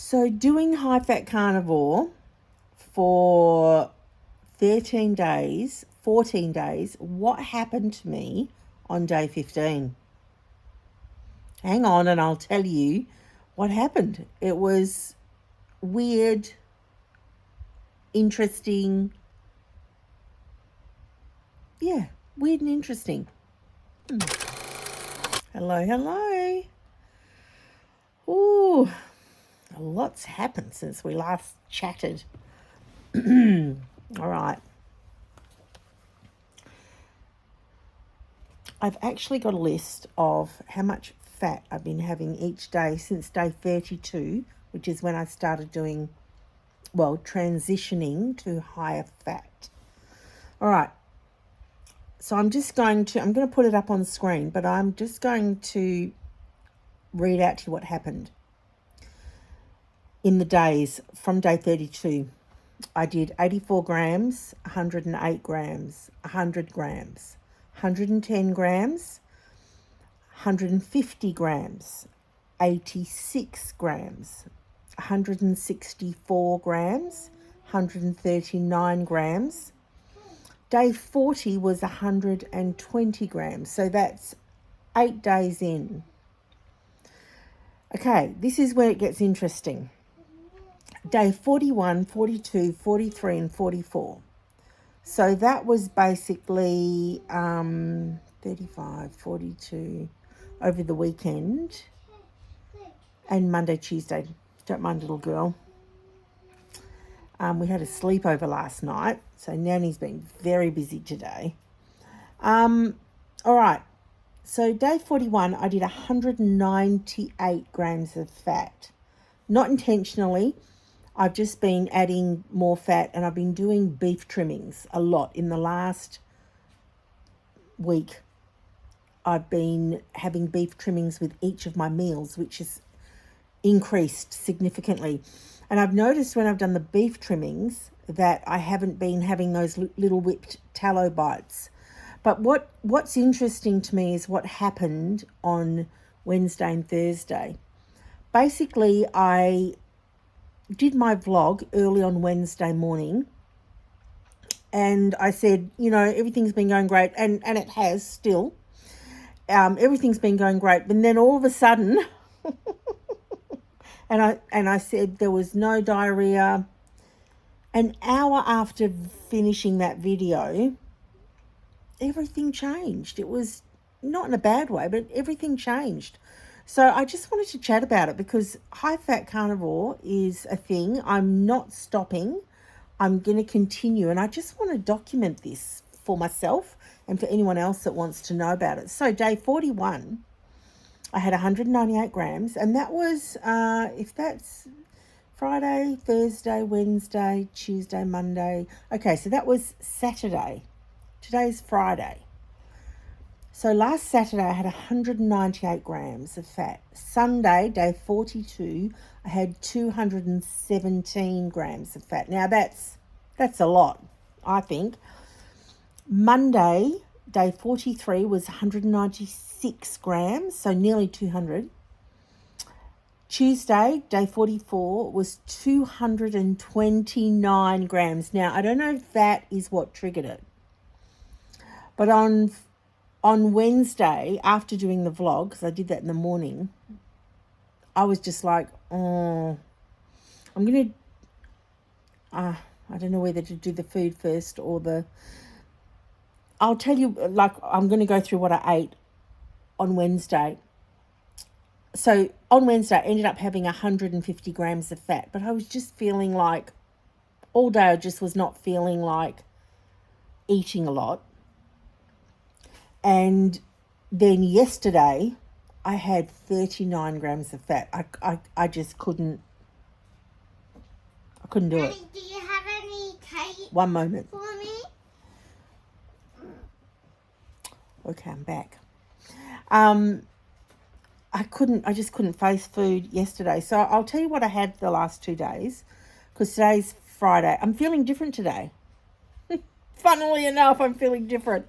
So doing high fat carnivore for 13 days, 14 days, what happened to me on day 15? Hang on and I'll tell you what happened. It was weird, interesting. Yeah, weird and interesting. Hello, hello. Ooh, a lot's happened since we last chatted. All right. I've actually got a list of how much fat I've been having each day since day 32, which is when I started transitioning to higher fat. All right. So I'm going to put it up on the screen, but I'm just going to read out to you what happened. In the days from day 32, I did 84 grams, 108 grams, 100 grams, 110 grams, 150 grams, 86 grams, 164 grams, 139 grams. Day 40 was 120 grams. So that's 8 days in. Okay, this is where it gets interesting. Day 41, 42, 43 and 44. So that was basically 35, 42 over the weekend and Monday, Tuesday. Don't mind, little girl. We had a sleepover last night, so Nanny's been very busy today. All right, so day 41, I did 198 grams of fat. Not intentionally. I've just been adding more fat and I've been doing beef trimmings a lot. In the last week, I've been having beef trimmings with each of my meals, which has increased significantly. And I've noticed when I've done the beef trimmings that I haven't been having those little whipped tallow bites. But what's interesting to me is what happened on Wednesday and Thursday. Basically, I did my vlog early on Wednesday morning and I said, everything's been going great, and it has still. Everything's been going great. But then all of a sudden, and I said there was no diarrhea. An hour after finishing that video, everything changed. It was not in a bad way, but everything changed. So I just wanted to chat about it because high fat carnivore is a thing. I'm not stopping. I'm going to continue, and I just want to document this for myself and for anyone else that wants to know about it. So day 41, I had 198 grams, and that was, if that's Friday, Thursday, Wednesday, Tuesday, Monday. Okay, so that was Saturday. Today's Friday. So last Saturday, I had 198 grams of fat. Sunday, day 42, I had 217 grams of fat. Now, that's a lot, I think. Monday, day 43, was 196 grams, so nearly 200. Tuesday, day 44, was 229 grams. Now, I don't know if that is what triggered it. But on Wednesday, after doing the vlog, because I did that in the morning, I was just like, I don't know whether to do the food first or I'll tell you, I'm going to go through what I ate on Wednesday. So on Wednesday, I ended up having 150 grams of fat, but I was just feeling like, all day I just was not feeling like eating a lot. And then yesterday, I had 39 grams of fat. I just couldn't. I couldn't do it. Do you have any cake? One moment. For me? Okay, I'm back. I just couldn't face food yesterday. So I'll tell you what I had the last 2 days, because today's Friday. I'm feeling different today. Funnily enough, I'm feeling different.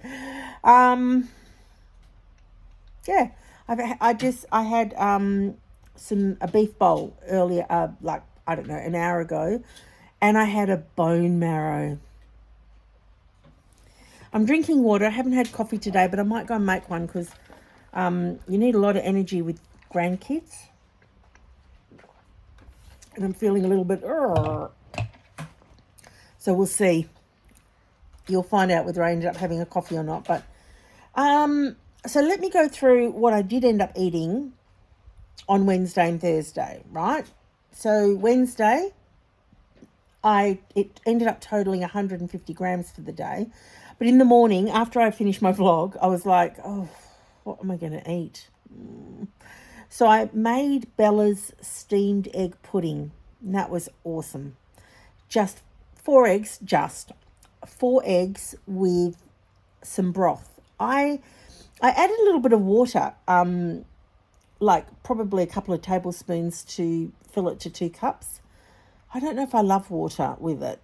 Yeah, I had a beef bowl earlier, like, I don't know, an hour ago, and I had a bone marrow. I'm drinking water. I haven't had coffee today, but I might go and make one because you need a lot of energy with grandkids. And I'm feeling a little bit, so we'll see. You'll find out whether I ended up having a coffee or not. But so let me go through what I did end up eating on Wednesday and Thursday, right? So Wednesday, it ended up totaling 150 grams for the day. But in the morning, after I finished my vlog, I was like, oh, what am I going to eat? So I made Bella's steamed egg pudding, and that was awesome. Just 4 eggs with some broth. I added a little bit of water, like probably a couple of tablespoons to fill it to 2 cups. I don't know if I love water with it.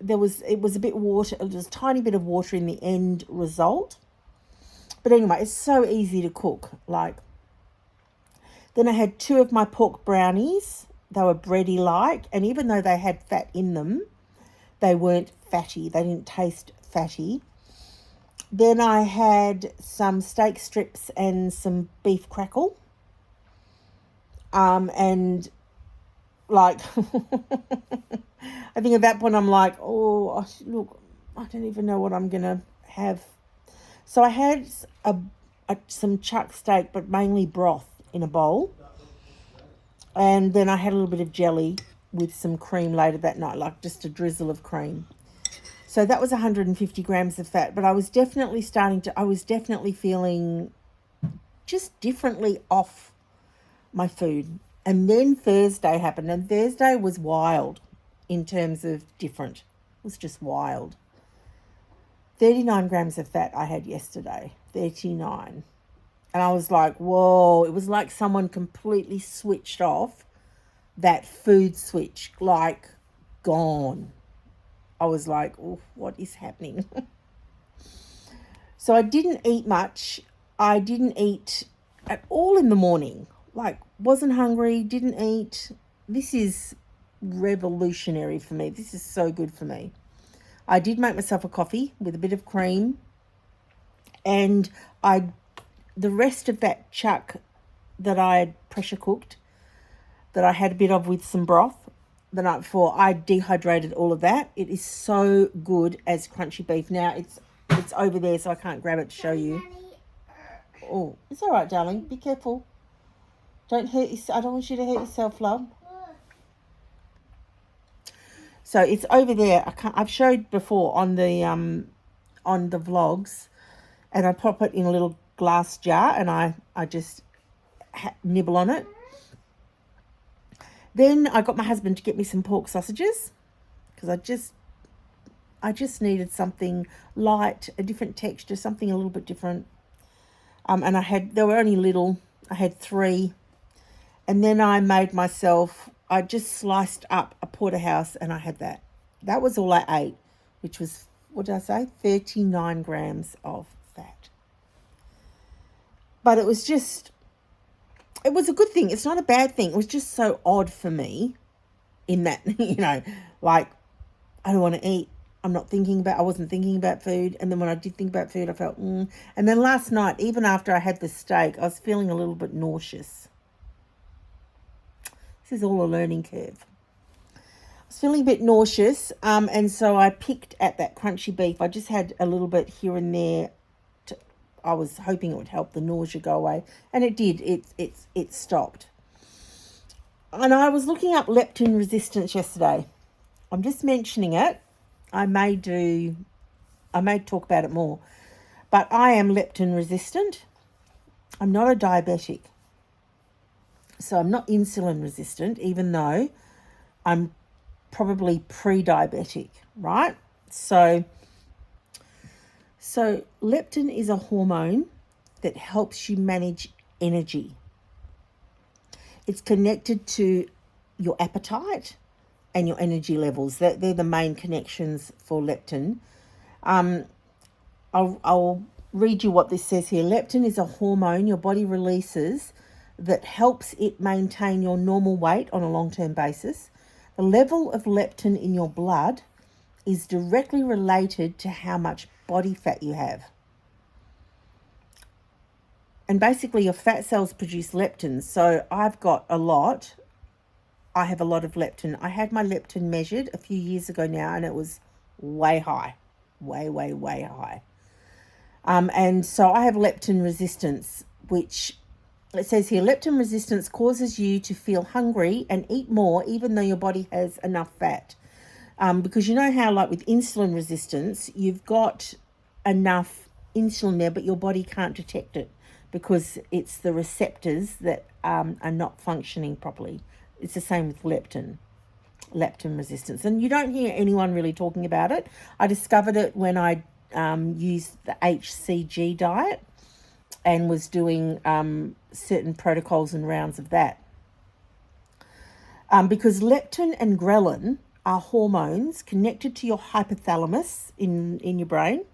It was a bit water, just a tiny bit of water in the end result. But anyway, it's so easy to cook. Like, then I had 2 of my pork brownies. They were bready-like, and even though they had fat in them, they weren't fatty. They didn't taste fatty. Then I had some steak strips and some beef crackle. And like, I think at that point I'm like, oh, look, I don't even know what I'm going to have. So I had some chuck steak, but mainly broth in a bowl. And then I had a little bit of jelly with some cream later that night, like just a drizzle of cream. So that was 150 grams of fat, but I was definitely feeling just differently off my food. And then Thursday happened, and Thursday was wild in terms of different. It was just wild. 39 grams of fat I had yesterday, 39. And I was like, whoa, it was like someone completely switched off that food switch, like gone. I was like, oh, what is happening? So I didn't eat much. I didn't eat at all in the morning. Like, wasn't hungry, didn't eat. This is revolutionary for me. This is so good for me. I did make myself a coffee with a bit of cream. And the rest of that chuck that I had pressure cooked, that I had a bit of with some broth the night before, I dehydrated all of that. It is so good as crunchy beef. Now it's over there, so I can't grab it to show you. Oh, it's all right, darling. Be careful. Don't hurt yourself. I don't want you to hurt yourself, love. So it's over there. I've showed before on the vlogs, and I pop it in a little glass jar, and I just nibble on it. Then I got my husband to get me some pork sausages because I just needed something light, a different texture, something a little bit different. And they were only little. I had 3. And then I just sliced up a porterhouse, and I had that. That was all I ate, which was, what did I say? 39 grams of fat. But it was a good thing. It's not a bad thing. It was just so odd for me in that, like, I don't want to eat. I wasn't thinking about food. And then when I did think about food, I felt, And then last night, even after I had the steak, I was feeling a little bit nauseous. This is all a learning curve. I was feeling a bit nauseous. And so I picked at that crunchy beef. I just had a little bit here and there. I was hoping it would help the nausea go away. And it did. It stopped. And I was looking up leptin resistance yesterday. I'm just mentioning it. I may talk about it more. But I am leptin resistant. I'm not a diabetic. So I'm not insulin resistant, even though I'm probably pre-diabetic, right? So leptin is a hormone that helps you manage energy. It's connected to your appetite and your energy levels. They're the main connections for leptin. I'll read you what this says here. Leptin is a hormone your body releases that helps it maintain your normal weight on a long-term basis. The level of leptin in your blood is directly related to how much body fat you have. And basically your fat cells produce leptin. So I've got a lot. I have a lot of leptin. I had my leptin measured a few years ago now, and it was way high. Way high. And so I have leptin resistance, which it says here, leptin resistance causes you to feel hungry and eat more even though your body has enough fat. Because you know how, like with insulin resistance, you've got enough insulin there, but your body can't detect it because it's the receptors that are not functioning properly. It's the same with leptin resistance. And you don't hear anyone really talking about it. I discovered it when I used the HCG diet and was doing certain protocols and rounds of that. Because leptin and ghrelin are hormones connected to your hypothalamus in your brain.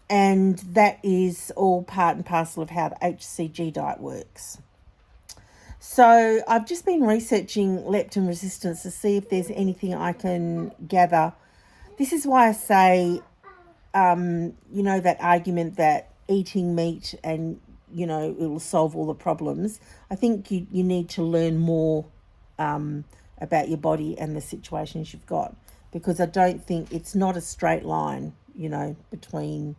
And that is all part and parcel of how the HCG diet works. So I've just been researching leptin resistance to see if there's anything I can gather. This is why I say, that argument that eating meat and, it will solve all the problems. I think you need to learn more about your body and the situations you've got, because I don't think it's not a straight line, between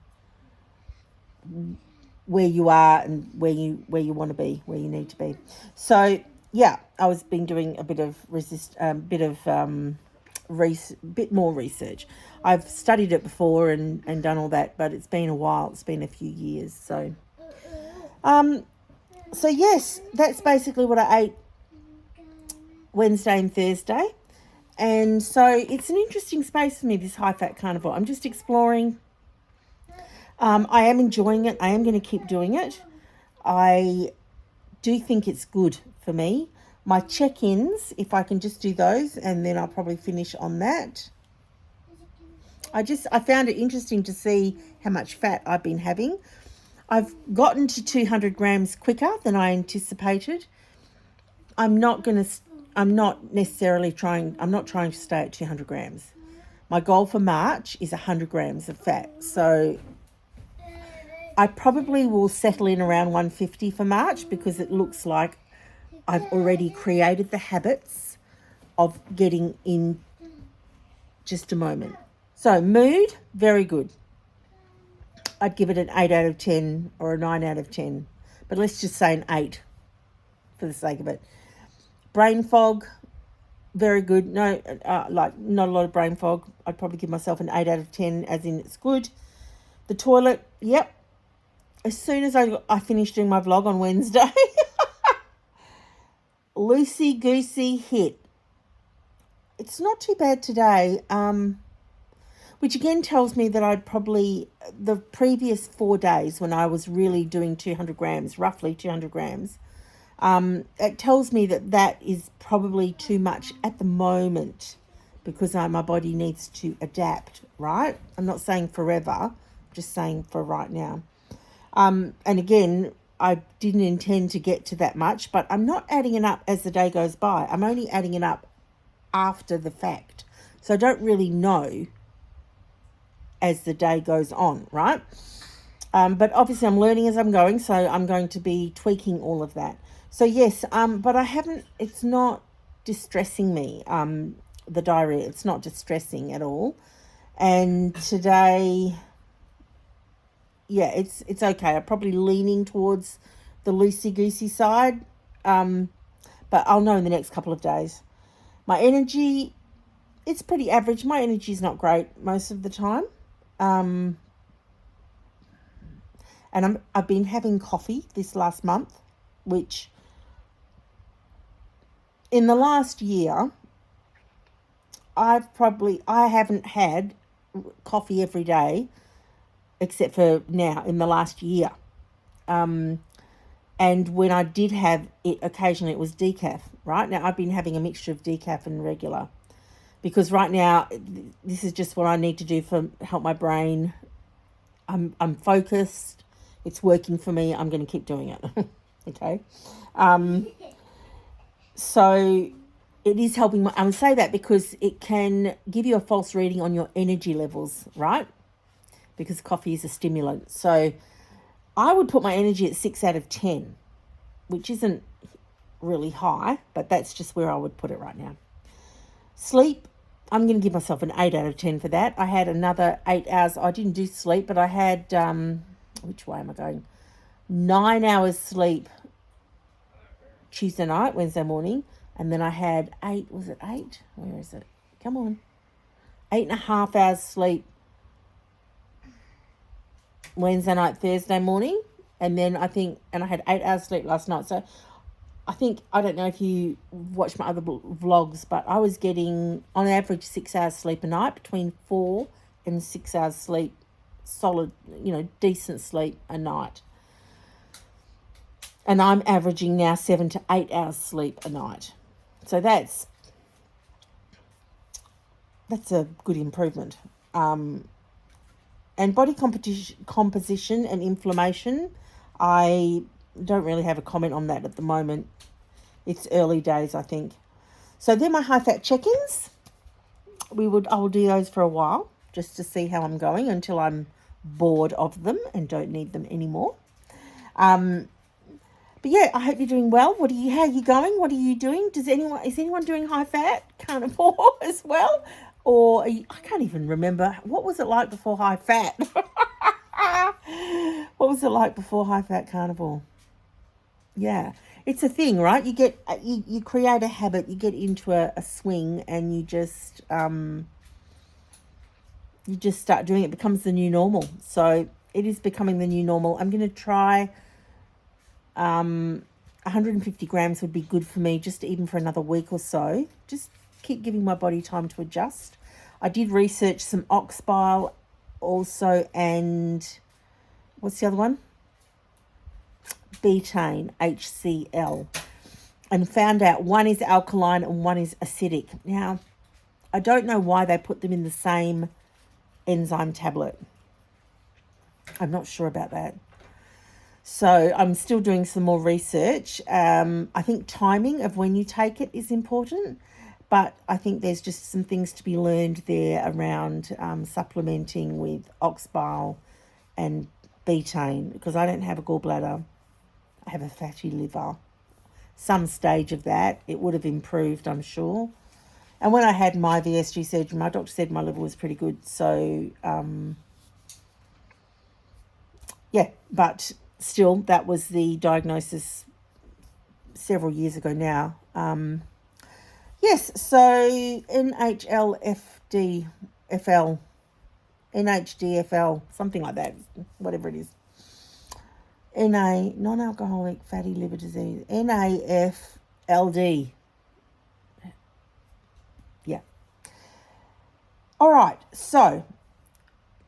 where you are and where you want to be, where you need to be. So yeah, I was been doing a bit of bit more research. I've studied it before and done all that, but it's been a while. It's been a few years. So yes, that's basically what I ate Wednesday and Thursday. And so it's an interesting space for me, this high fat carnivore. I'm just exploring. I am enjoying it. I am going to keep doing it. I do think it's good for me. My check-ins, if I can just do those, and then I'll probably finish on that. I found it interesting to see how much fat I've been having. I've gotten to 200 grams quicker than I anticipated. I'm not trying to stay at 200 grams. My goal for March is 100 grams of fat. So I probably will settle in around 150 for March, because it looks like I've already created the habits of getting in just a moment. So mood, very good. I'd give it an 8 out of 10 or a 9 out of 10. But let's just say an 8 for the sake of it. Brain fog, very good. No, not a lot of brain fog. I'd probably give myself an 8 out of 10, as in it's good. The toilet, yep. As soon as I finished doing my vlog on Wednesday, loosey-goosey hit. It's not too bad today, which again tells me that the previous 4 days when I was really doing 200 grams, roughly 200 grams, it tells me that is probably too much at the moment, because my body needs to adapt, right? I'm not saying forever, just saying for right now. And again, I didn't intend to get to that much, but I'm not adding it up as the day goes by. I'm only adding it up after the fact. So I don't really know as the day goes on, right? But obviously I'm learning as I'm going, so I'm going to be tweaking all of that. So yes, but it's not distressing me, the diarrhea. It's not distressing at all. And today, yeah, it's okay. I'm probably leaning towards the loosey-goosey side, but I'll know in the next couple of days. My energy, it's pretty average. My energy is not great most of the time. And I've been having coffee this last month, which in the last year, I haven't had coffee every day, except for now in the last year. And when I did have it occasionally, it was decaf, right? Now I've been having a mixture of decaf and regular, because right now this is just what I need to do for help my brain. I'm focused. It's working for me. I'm going to keep doing it. Okay. So it is helping. I would say that because it can give you a false reading on your energy levels, right? Because coffee is a stimulant. So I would put my energy at 6 out of 10, which isn't really high, but that's just where I would put it right now. Sleep, I'm going to give myself an 8 out of 10 for that. I had another 8 hours. I didn't do sleep, but I had, which way am I going? 9 hours sleep Tuesday night, Wednesday morning. And then I had 8, was it 8? Where is it? Come on. 8.5 hours sleep Wednesday night, Thursday morning. And then I had 8 hours sleep last night. So I don't know if you watch my other vlogs, but I was getting on average 6 hours sleep a night, between 4 and 6 hours sleep, solid, decent sleep a night. And I'm averaging now 7 to 8 hours sleep a night. So that's a good improvement. And body composition and inflammation, I don't really have a comment on that at the moment. It's early days, I think. So they're my high-fat check-ins. I will do those for a while just to see how I'm going until I'm bored of them and don't need them anymore. But yeah, I hope you're doing well. How are you going? What are you doing? Is anyone doing high-fat carnivore as well? Or I can't even remember. What was it like before high-fat? What was it like before high-fat carnivore? Yeah, it's a thing, right? You create a habit, you get into a swing, and you just start doing it. It becomes the new normal. So it is becoming the new normal. I'm going to try 150 grams would be good for me, just even for another week or so. Just keep giving my body time to adjust. I did research some ox bile also, and what's the other one? Betaine, HCl, and found out one is alkaline and one is acidic. Now, I don't know why they put them in the same enzyme tablet. I'm not sure about that. So I'm still doing some more research. I think timing of when you take it is important, but I think there's just some things to be learned there around supplementing with ox bile and betaine, because I don't have a gallbladder. I have a fatty liver. Some stage of that, it would have improved, I'm sure. And when I had my VSG surgery, my doctor said my liver was pretty good. So, yeah, but still, that was the diagnosis several years ago now. Yes, so NHDFL, something like that, whatever it is. Non-alcoholic fatty liver disease, NAFLD. Yeah. All right, so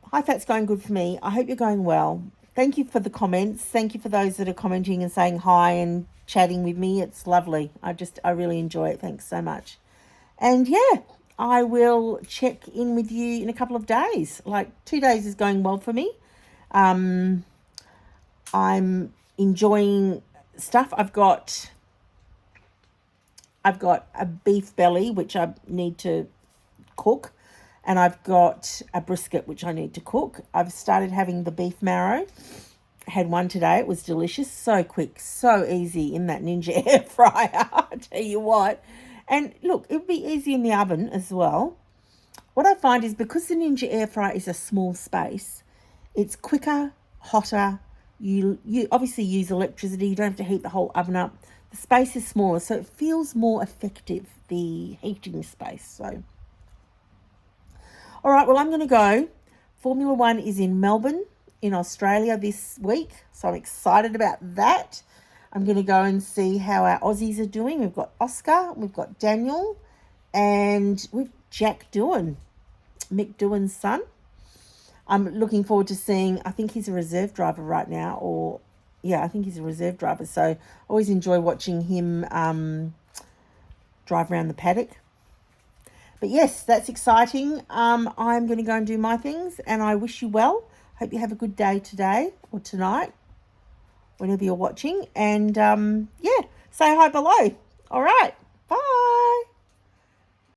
high fat's going good for me. I hope you're going well. Thank you for the comments. Thank you for those that are commenting and saying hi and chatting with me. It's lovely. I really enjoy it. Thanks so much. And yeah, I will check in with you in a couple of days. Like 2 days is going well for me. I'm enjoying stuff. I've got a beef belly, which I need to cook, and I've got a brisket, which I need to cook. I've started having the beef marrow. Had one today. It was delicious. So quick, so easy in that Ninja air fryer. I tell you what. And look, it would be easy in the oven as well. What I find is because the Ninja air fryer is a small space, it's quicker, hotter. You obviously use electricity. You don't have to heat the whole oven up. The space is smaller, so it feels more effective, the heating space. So, all right, well, I'm going to go. Formula One is in Melbourne, in Australia this week, so I'm excited about that. I'm going to go and see how our Aussies are doing. We've got Oscar, we've got Daniel, and we've Jack Doohan, Mick Doohan's son. I'm looking forward to seeing, I think he's a reserve driver right now, I think he's a reserve driver. So I always enjoy watching him drive around the paddock. But yes, that's exciting. I'm going to go and do my things, and I wish you well. Hope you have a good day today or tonight whenever you're watching. And yeah, say hi below. All right. Bye.